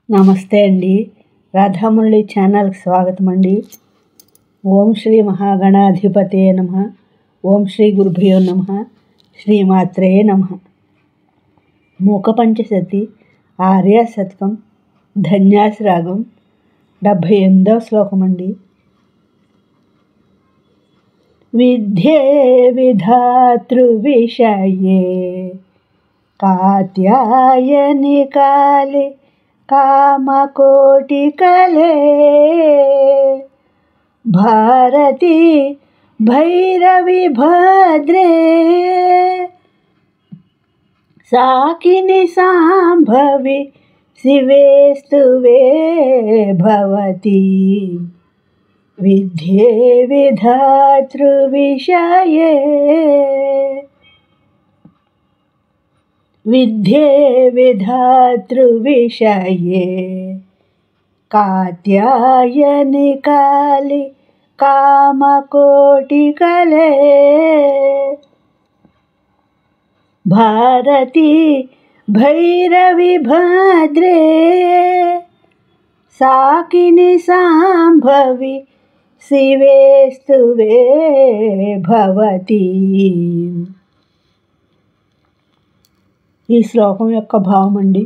నమస్తే అండి. రాధామురళి ఛానల్కి స్వాగతం అండి. ఓం శ్రీ మహాగణాధిపతయే నమః. ఓం శ్రీ గురుభ్యో నమః. శ్రీమాత్రే నమః. మూకపంచశతి ఆర్య శతకం ధన్యాసి రాగం 78వ శ్లోకం అండి. విద్యే విధాతృవిషయే కాత్యాయని కాళి కామకోటికలే భారతి భైరవి భద్రే సాకిని సాంభవి శివేస్తువే భవతి విద్యే విధాతృవిషయే విద్యే విధాతృవిషయే కాత్యాయని కాళి కామకోటికలే భారతి భైరవి భద్రే సాకిని సాంభవి శివేస్తువే భవతి. ఈ శ్లోకం యొక్క భావం అండి.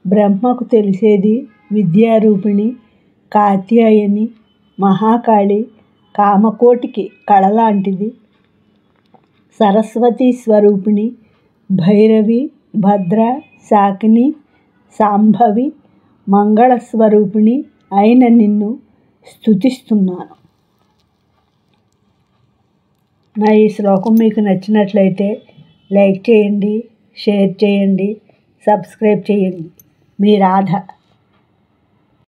బ్రహ్మకు తెలిసేది విద్యారూపిణి కాత్యాయని మహాకాళి కామకోటికి కళలాంటిది, సరస్వతి స్వరూపిణి భైరవి భద్ర శాకిని సాంభవి మంగళస్వరూపిణి అయిన నిన్ను స్తుతిస్తున్నాను. నా ఈ శ్లోకం మీకు నచ్చినట్లయితే లైక్ చేయండి, షేర్ చేయండి, సబ్స్క్రైబ్ చేయండి. మీ రాధ.